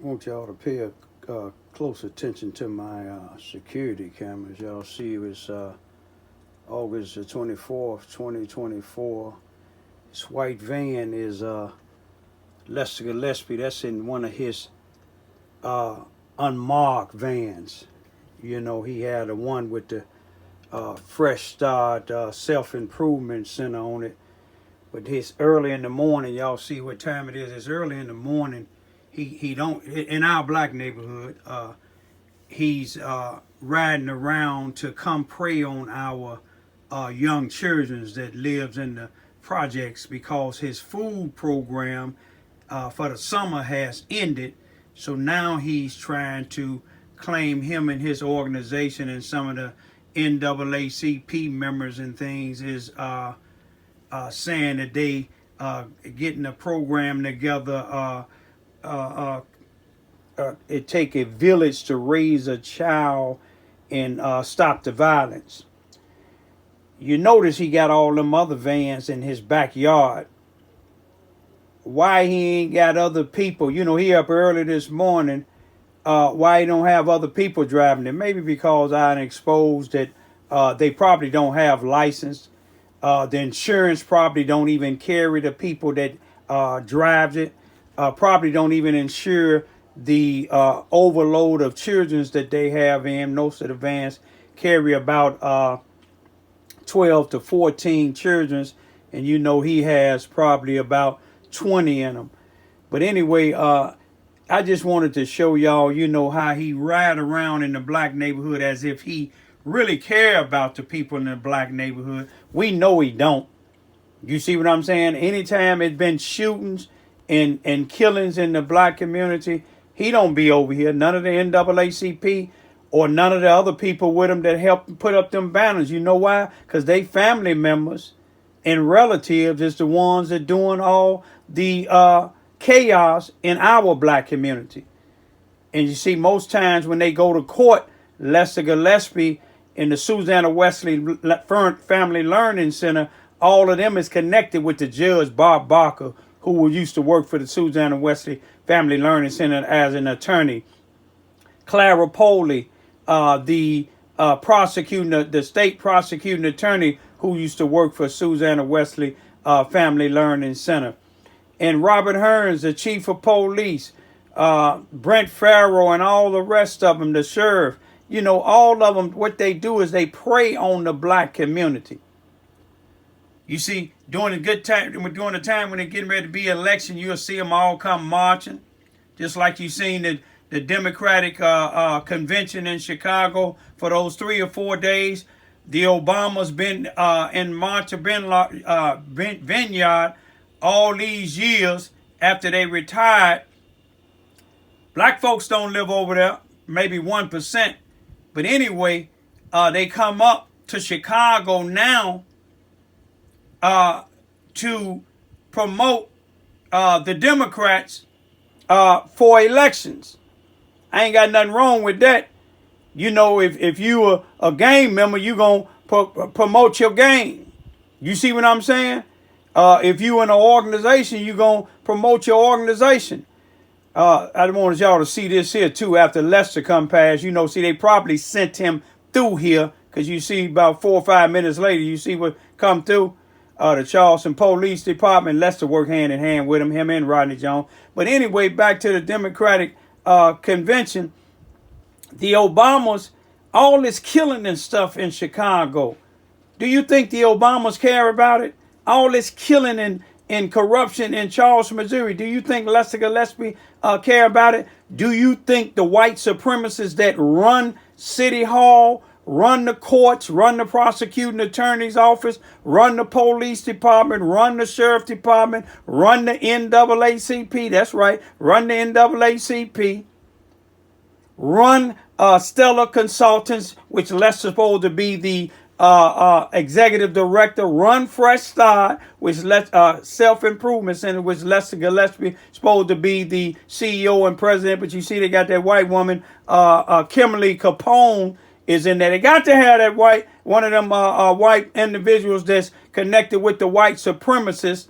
want y'all to pay close attention to my security cameras. Y'all see it's August the 24th, 2024. This white van is Lester Gillespie. That's in one of his unmarked vans. You know, he had the one with the Fresh Start Self-Improvement Center on it. But it's early in the morning. Y'all see what time it is. It's early in the morning. He don't, in our black neighborhood, he's riding around to come prey on our young children that lives in the projects because his food program for the summer has ended. So now he's trying to claim him and his organization and some of the NAACP members and things is saying that they getting a program together. It take a village to raise a child and stop the violence. You notice he got all them other vans in his backyard. Why he ain't got other people? You know, he up early this morning. Why he don't have other people driving it? Maybe because I exposed that they probably don't have license. The insurance probably don't even carry the people that drives it. Probably don't even insure the overload of children that they have in. Most of the vans carry about 12 to 14 children, and you know he has probably about 20 in them. But anyway, I just wanted to show y'all, you know, how he ride around in the black neighborhood as if he really care about the people in the black neighborhood. We know he don't. You see what I'm saying? Anytime it's been shootings and killings in the black community, he don't be over here. None of the NAACP or none of the other people with him that help put up them banners. You know why? Because they family members and relatives is the ones that doing all the chaos in our black community. And you see, most times when they go to court, Lester Gillespie in the Susanna Wesley Family Learning Center, all of them is connected with the judge, Bob Barker, who used to work for the Susanna Wesley Family Learning Center as an attorney. Clara Poley, the state prosecuting attorney who used to work for Susanna Wesley Family Learning Center. And Robert Hearns, the chief of police, Brent Farrell, and all the rest of them, the sheriff. You know, all of them, what they do is they prey on the black community. You see, during the time when they're getting ready to be election, you'll see them all come marching. Just like you've seen the Democratic convention in Chicago for those 3 or 4 days. The Obamas been in March of Vineyard all these years after they retired. Black folks don't live over there, maybe 1%. But anyway, they come up to Chicago now to promote the Democrats for elections. I ain't got nothing wrong with that. You know, if you are a gang member, you going to promote your gang. You see what I'm saying? If you in an organization, you going to promote your organization. I wanted y'all to see this here, too, after Lester come past. You know, see, they probably sent him through here because you see about 4 or 5 minutes later, you see what come through. The Charleston Police Department. Lester worked hand in hand with him and Rodney Jones. But anyway, back to the Democratic convention. The Obamas, all this killing and stuff in Chicago. Do you think the Obamas care about it? All this killing and corruption in Charleston, Missouri. Do you think Lester Gillespie care about it? Do you think the white supremacists that run City Hall, run the courts, run the prosecuting attorney's office, run the police department, run the sheriff department, run the NAACP, that's right, run the NAACP, run Stellar Consultants, which Lester's supposed to be the executive director, run Fresh Start, which Self-Improvement Center, which Lester Gillespie supposed to be the CEO and president. But you see, they got that white woman, Kimberly Capone, is in there. They got to have that one of them white individuals that's connected with the white supremacists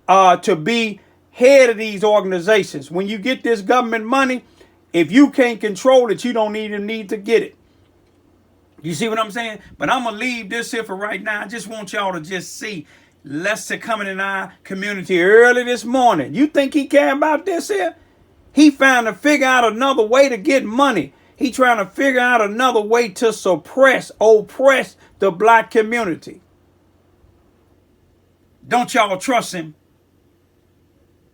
to be head of these organizations. When you get this government money, if you can't control it, you don't even need to get it. You see what I'm saying? But I'm going to leave this here for right now. I just want y'all to just see Lester coming in our community early this morning. You think he care about this here? He trying to figure out another way to get money. He trying to figure out another way to oppress the black community. Don't y'all trust him?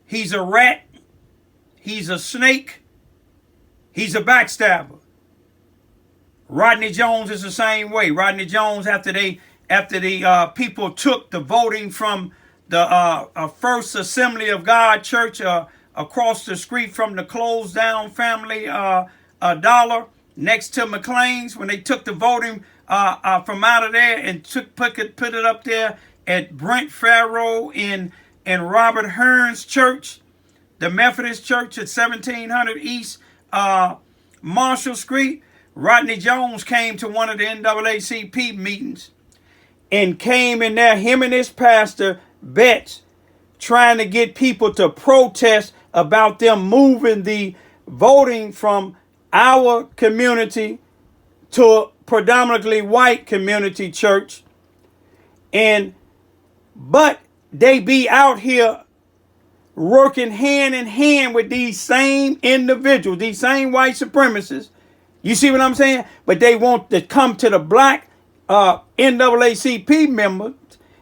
He's a rat. He's a snake. He's a backstabber. Rodney Jones is the same way. Rodney Jones, after the people took the voting from the First Assembly of God Church across the street from the closed down Family Dollar next to McLean's, when they took the voting from out of there and put it up there at Brent Farrow and Robert Hearn's church, the Methodist Church at 1700 East Marshall Street. Rodney Jones came to one of the NAACP meetings and came in there, him and his pastor, Betts, trying to get people to protest about them moving the voting from our community to a predominantly white community church. But they be out here working hand in hand with these same individuals, these same white supremacists. You see what I'm saying? But they want to come to the black NAACP members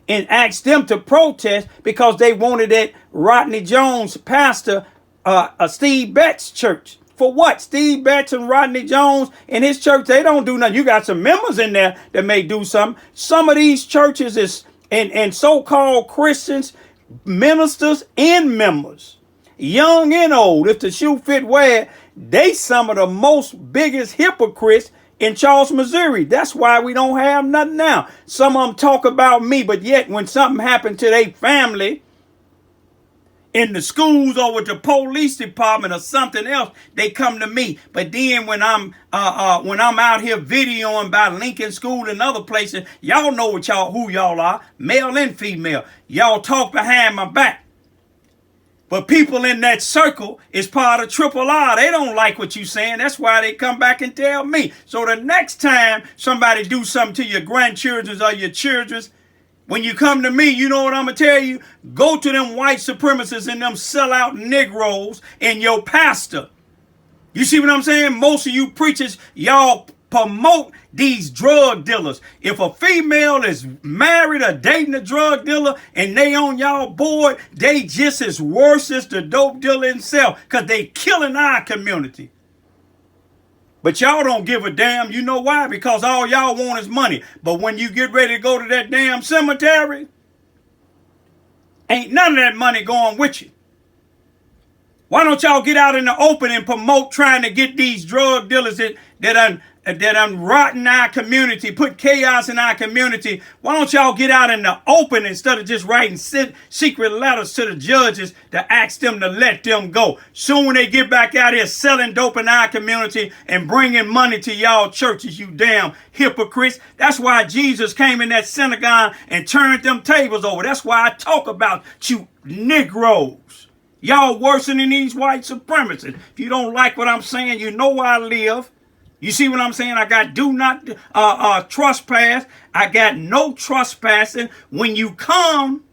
and ask them to protest because they wanted that Rodney Jones pastor, Steve Betts' church. For what? Steve Betts and Rodney Jones and his church, they don't do nothing. You got some members in there that may do something. Some of these churches is and so-called Christians, ministers and members, young and old, if the shoe fit, wear. They some of the most biggest hypocrites in Charleston, Missouri. That's why we don't have nothing now. Some of them talk about me, but yet when something happened to their family in the schools or with the police department or something else, they come to me. But then when I'm out here videoing by Lincoln School and other places, y'all know who y'all are, male and female. Y'all talk behind my back. But people in that circle is part of Triple R. They don't like what you saying. That's why they come back and tell me. So the next time somebody do something to your grandchildren or your children's, when you come to me, you know what I'm going to tell you? Go to them white supremacists and them sellout Negroes and your pastor. You see what I'm saying? Most of you preachers, y'all promote these drug dealers. If a female is married or dating a drug dealer and they on y'all board, they just as worse as the dope dealer himself because they killing our community. But y'all don't give a damn. You know why? Because all y'all want is money. But when you get ready to go to that damn cemetery, ain't none of that money going with you. Why don't y'all get out in the open and promote trying to get these drug dealers that rotten our community, put chaos in our community? Why don't y'all get out in the open instead of just writing secret letters to the judges to ask them to let them go? Soon when they get back out here selling dope in our community and bringing money to y'all churches, you damn hypocrites. That's why Jesus came in that synagogue and turned them tables over. That's why I talk about you Negroes. Y'all worse than these white supremacists. If you don't like what I'm saying, you know where I live. You see what I'm saying? I got do not trespass. I got no trespassing. When you come,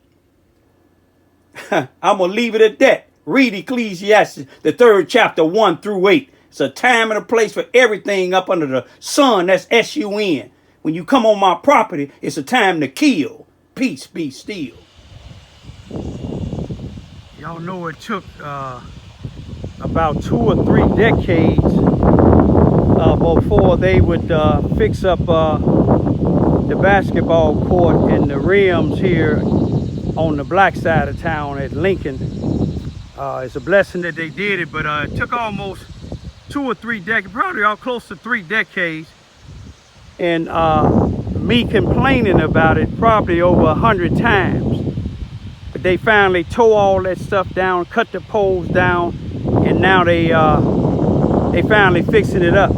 I'm going to leave it at that. Read Ecclesiastes, the 3rd chapter, 1 through 8. It's a time and a place for everything up under the sun. That's S-U-N. When you come on my property, it's a time to kill. Peace be still. Y'all know it took about 2 or 3 decades before they would fix up the basketball court and the rims here on the black side of town at Lincoln. It's a blessing that they did it, but it took almost 2 or 3 decades, probably all close to 3 decades. And me complaining about it probably over 100 times. But they finally tore all that stuff down, cut the poles down, and now they finally fixing it up.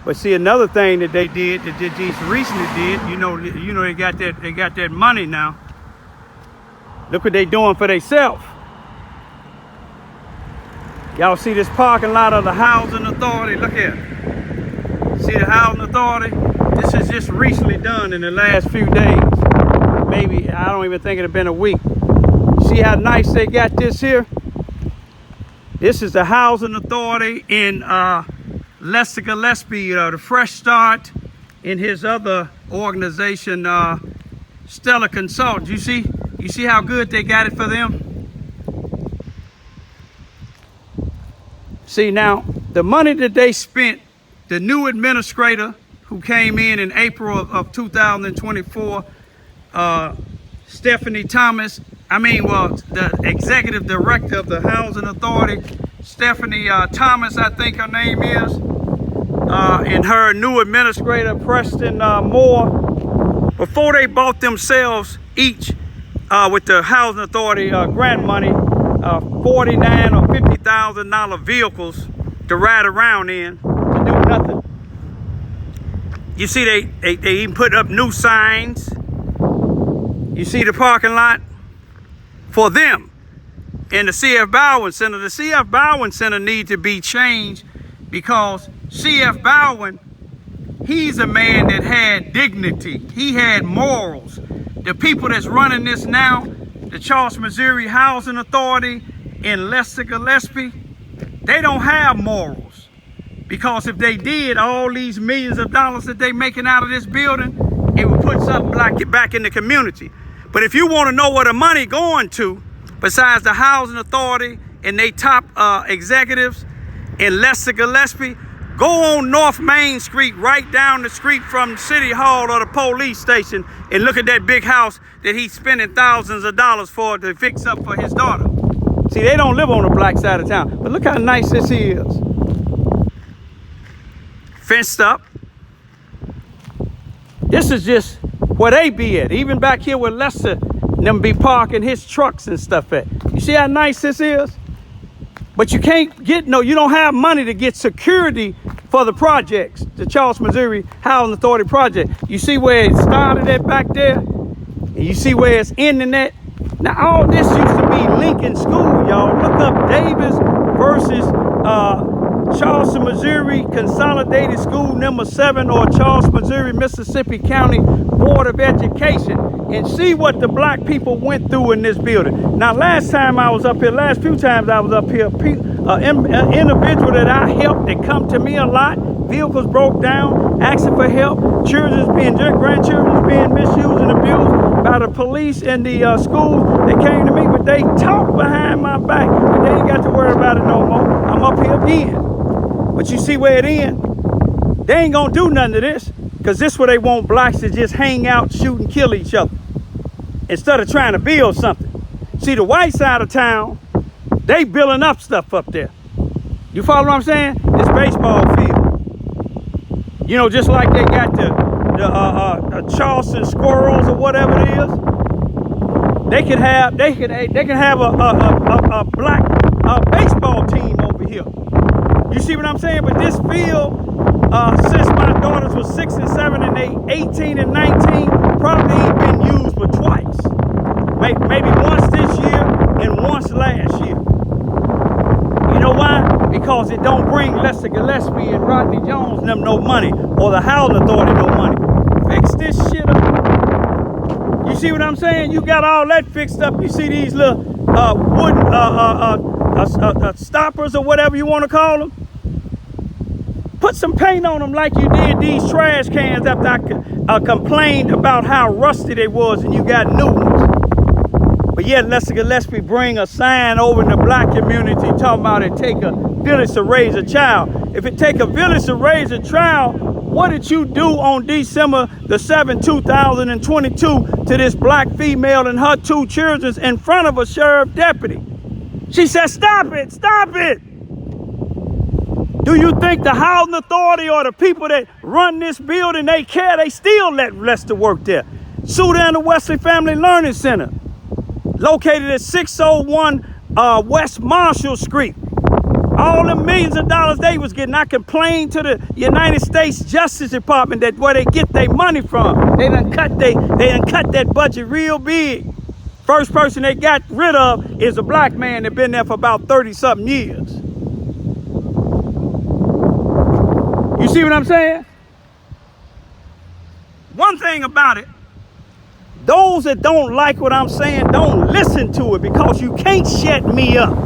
But see, another thing that they did, that they just recently did, you know they got that money now. Look what they doing for themselves. Y'all see this parking lot of the Housing Authority? Look here. See the Housing Authority? This is just recently done in the last few days. Maybe, I don't even think it had been a week. See how nice they got this here? This is the Housing Authority in Lester Gillespie, the Fresh Start, in his other organization, Stellar Consult. You see how good they got it for them? See, now, the money that they spent, the new administrator who came in April of 2024, Stephanie Thomas, the executive director of the Housing Authority, Stephanie Thomas, I think her name is, and her new administrator, Preston Moore, before they bought themselves each with the Housing Authority grant money, $49,000 or $50,000 vehicles to ride around in to do nothing. You see, they even put up new signs. You see the parking lot for them. And the C.F. Bowen Center, the C.F. Bowen Center needs to be changed because C.F. Bowen, he's a man that had dignity. He had morals. The people that's running this now, the Charleston, Missouri Housing Authority in Lester Gillespie, they don't have morals. Because if they did, all these millions of dollars that they making out of this building, it would put something like it back in the community. But if you want to know where the money going to, besides the Housing Authority and they top executives in Lester Gillespie, go on North Main Street, right down the street from City Hall or the police station, and look at that big house that he's spending thousands of dollars for to fix up for his daughter. See, they don't live on the black side of town, but look how nice this is. Fenced up. This is just where they be at. Even back here where Lester them be parking his trucks and stuff at. You see how nice this is? But you can't get, you don't have money to get security for the projects, the Charleston, Missouri Housing Authority project. You see where it started at back there? And you see where it's ending at? Now, all this used to be Lincoln School, y'all. Look up Davis versus Charleston, Missouri Consolidated School number 7 or Charleston, Missouri, Mississippi County Board of Education and see what the black people went through in this building. Now, last few times I was up here, an individual that I helped that come to me a lot, vehicles broke down, asking for help, grandchildren being misused and abused by the police and the schools. They came to me, but they talked behind my back, but they ain't got to worry about it no more. I'm up here again. But you see where it ends? They ain't gonna do nothing to this, because this is where they want blacks to just hang out, shoot, and kill each other, instead of trying to build something. See, the white side of town, they building up stuff up there. You follow what I'm saying? This baseball field. You know, just like they got the Charleston Squirrels or whatever it is. They can have a black baseball team over here. You see what I'm saying? But this field, since my daughters were 6 and 7 and 18 and 19, probably ain't been used but twice. Maybe once this year and once last year. You know why? Because it don't bring Lester Gillespie and Rodney Jones them no money, or the Housing Authority no money. Fix this shit up. You see what I'm saying? You got all that fixed up. You see these little wooden stoppers or whatever you want to call them? Put some paint on them like you did these trash cans after I complained about how rusty they was and you got new ones. But yet Lester Gillespie bring a sign over in the black community talking about it take a village to raise a child. If it take a village to raise a child, what did you do on December the 7th, 2022 to this black female and her 2 children in front of a sheriff deputy? She said, stop it, stop it. Do you think the Housing Authority or the people that run this building, they care? They still let Lester work there. Sue down the Wesley Family Learning Center, located at 601 West Marshall Street. All the millions of dollars they was getting, I complained to the United States Justice Department that where they get their money from. They done cut that budget real big. First person they got rid of is a black man that been there for about 30-something years. You see what I'm saying? One thing about it, those that don't like what I'm saying, don't listen to it, because you can't shut me up.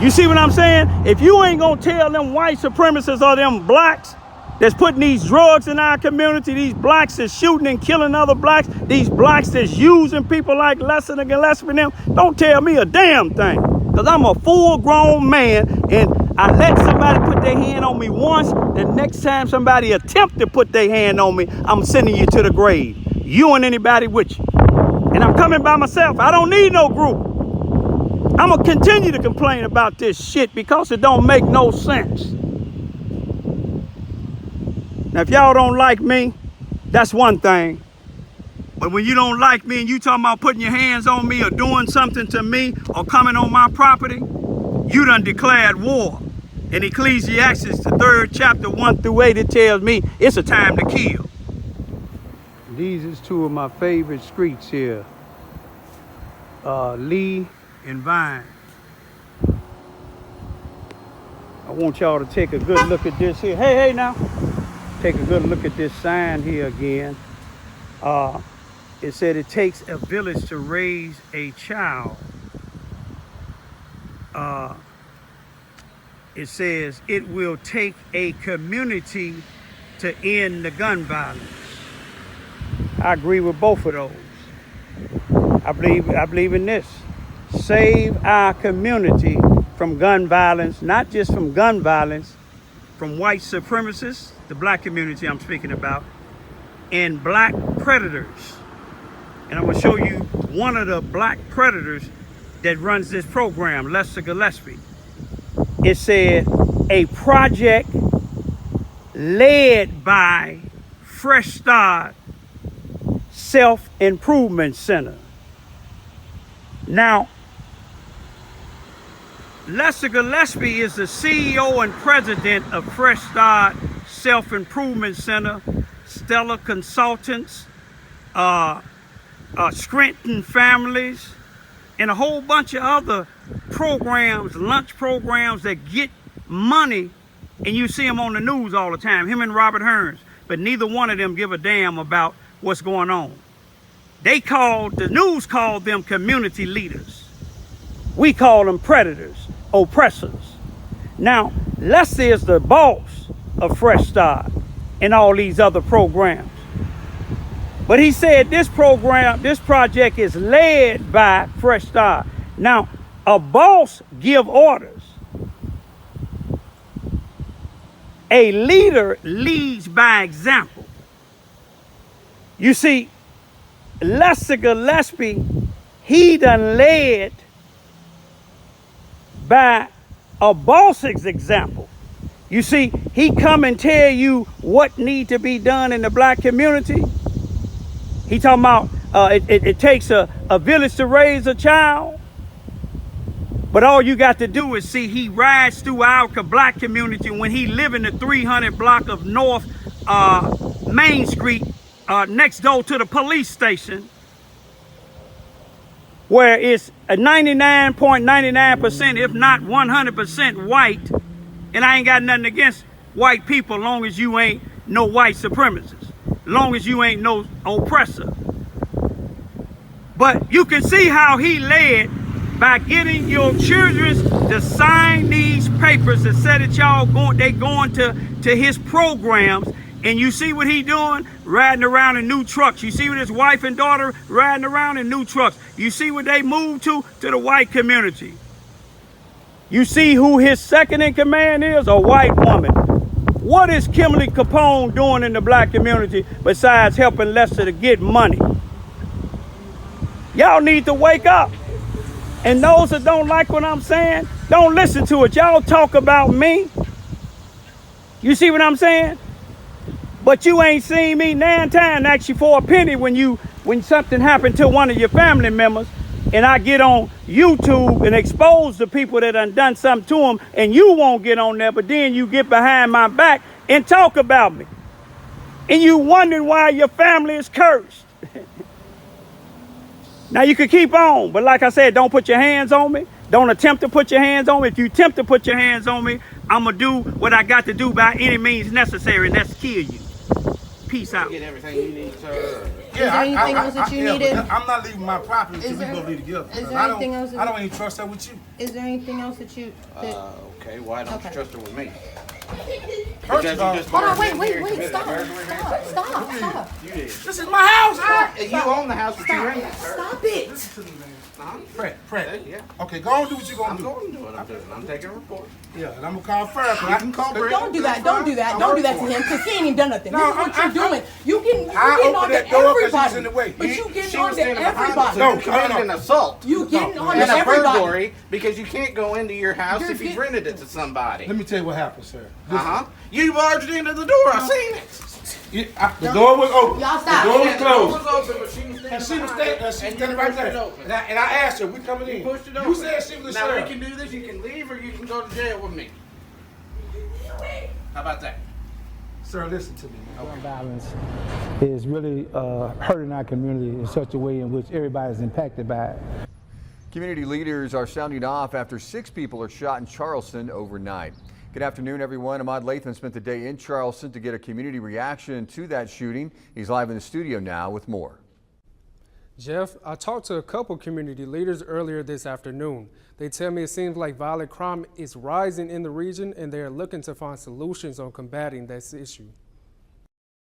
You see what I'm saying? If you ain't gonna tell them white supremacists or them blacks that's putting these drugs in our community, these blacks that's shooting and killing other blacks, these blacks that's using people like Lester and Gillespie and them, don't tell me a damn thing. Because I'm a full-grown man, and I let somebody put their hand on me once. The next time somebody attempt to put their hand on me, I'm sending you to the grave. You and anybody with you. And I'm coming by myself. I don't need no group. I'm going to continue to complain about this shit because it don't make no sense. Now, if y'all don't like me, that's one thing. But when you don't like me and you talking about putting your hands on me or doing something to me or coming on my property, you done declared war. In Ecclesiastes, the 3rd chapter, 1 through 8, it tells me it's a time to kill. These is two of my favorite streets here. Lee and Vine. I want y'all to take a good look at this here. Hey now. Take a good look at this sign here again. It said it takes a village to raise a child. It says it will take a community to end the gun violence. I agree with both of those. I believe in this. Save our community from gun violence, not just from gun violence, from white supremacists, the black community I'm speaking about, and black predators. And I'm going to show you one of the black predators that runs this program, Lester Gillespie. It said a project led by Fresh Start Self-Improvement Center. Now, Lester Gillespie is the CEO and president of Fresh Start Self-Improvement Center, Stellar Consultants, Scranton Families, and a whole bunch of other programs, lunch programs that get money, and you see them on the news all the time, him and Robert Hearns, but neither one of them give a damn about what's going on. The news called them community leaders. We call them predators, oppressors. Now, Lester is the boss of Fresh Start and all these other programs. But he said this project is led by Fresh Start. Now, a boss give orders. A leader leads by example. You see, Lester Gillespie, he done led by a boss's example. You see, he come and tell you what need to be done in the black community. He talking about it takes a village to raise a child. But all you got to do is see he rides through our black community when he live in the 300 block of North Main Street, next door to the police station, where it's a 99.99%, if not 100% white. And I ain't got nothing against white people, long as you ain't no white supremacists, long as you ain't no oppressor. But you can see how he led by getting your children to sign these papers that said that they going to his programs. And you see what he doing? Riding around in new trucks. You see what his wife and daughter riding around in new trucks. You see what they moved to the white community. You see who his second in command is? A white woman. What is Kimberly Capone doing in the black community besides helping Lester to get money? Y'all need to wake up. And those that don't like what I'm saying, don't listen to it. Y'all talk about me. You see what I'm saying? But you ain't seen me 9 times ask you for a penny when something happened to one of your family members, and I get on YouTube and expose the people that done something to them, and you won't get on there, but then you get behind my back and talk about me. And you wondering why your family is cursed. Now you can keep on, but like I said, don't put your hands on me. Don't attempt to put your hands on me. If you attempt to put your hands on me, I'm going to do what I got to do by any means necessary, and that's kill you. Peace out. You get everything you need, sir. Is there anything else that you needed? I'm not leaving my property until we go leave together. Is there anything else? I don't even trust that with you. Is there anything else that you? Okay, why don't you trust her with me? First of all, Hold on, wait, stop. You did. this is my house. You own the house, but you rent it, sir. Stop it. Listen to me, man. Fred. Yeah. Okay, go on and do what you're going I'm to do. going to do what I'm doing. I'm taking a report. Yeah, and I'm going to call fire. I can call Brent. Don't do that to him, because he ain't even done nothing. No, This is what you're doing. You getting I on opened to that door because he was everybody. in the way. But you getting She on was to standing behind us, everybody. so you committed an assault. You getting on to And a everybody. burglary because you can't go into your house if you've rented it to somebody. Let me tell you what happened, sir. You barged into the door. I seen it. The door was open. Y'all stop. The door was The door closed. was open, but she was And standing she was behind standing it, right and you pushed it there. open. And I asked her, we coming in. You pushed it open. You said she was a Now we sheriff. can do this. You can leave or you can go to jail with me. How about that? Sir, listen to me. Gun violence is really hurting our community in such a way in which everybody is impacted by it. Community leaders are sounding off after 6 people are shot in Charleston overnight. Good afternoon, everyone. Ahmad Latham spent the day in Charleston to get a community reaction to that shooting. He's live in the studio now with more. Jeff, I talked to a couple community leaders earlier this afternoon. They tell me it seems like violent crime is rising in the region and they are looking to find solutions on combating this issue.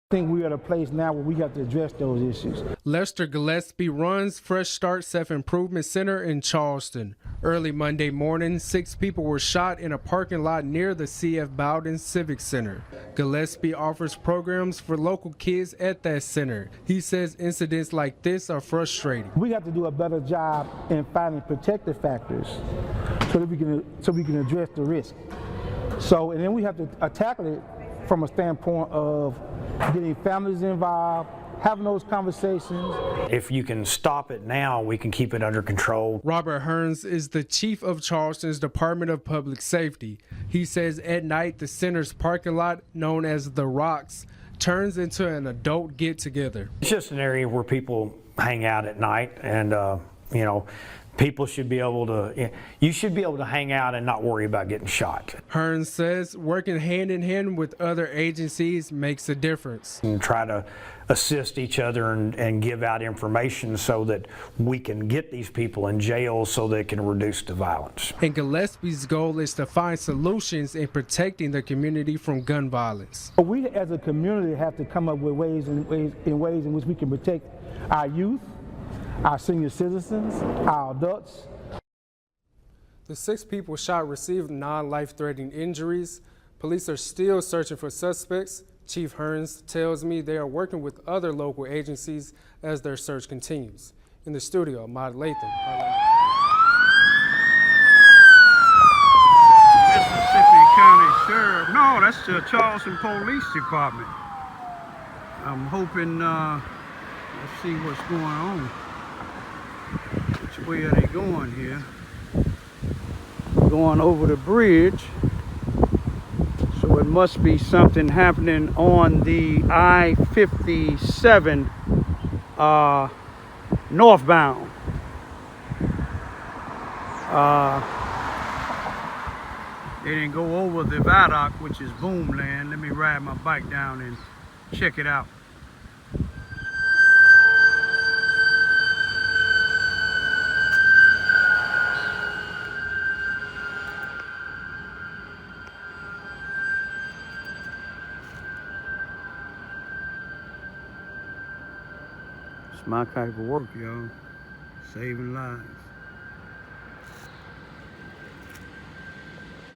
I think we're at a place now where we have to address those issues. Lester Gillespie runs Fresh Start Self-Improvement Center in Charleston. Early Monday morning, 6 people were shot in a parking lot near the C.F. Bowden Civic Center. Gillespie offers programs for local kids at that center. He says incidents like this are frustrating. We have to do a better job in finding protective factors so that we can address the risk. And then we have to tackle it from a standpoint of getting families involved, having those conversations. If you can stop it now, we can keep it under control. Robert Hearns is the chief of Charleston's Department of Public Safety. He says at night the center's parking lot, known as The Rocks, turns into an adult get-together. It's just an area where people hang out at night, and people should be able to, you should be able to hang out and not worry about getting shot. Hearns says working hand in hand with other agencies makes a difference. And try to assist each other and give out information so that we can get these people in jail so they can reduce the violence. And Gillespie's goal is to find solutions in protecting the community from gun violence. We as a community have to come up with ways in which we can protect our youth, our senior citizens, our adults. The 6 people shot received non-life-threatening injuries. Police are still searching for suspects. Chief Hearns tells me they are working with other local agencies as their search continues. In the studio, Ahmad Latham. Mississippi County Sheriff. No, that's the Charleston Police Department. I'm hoping, let's see what's going on. Which way are they going here? Going over the bridge. So it must be something happening on the I-57 northbound. They didn't go over the viaduct, which is Boomland. Let me ride my bike down and check it out. It's my type of work, y'all. Saving lives.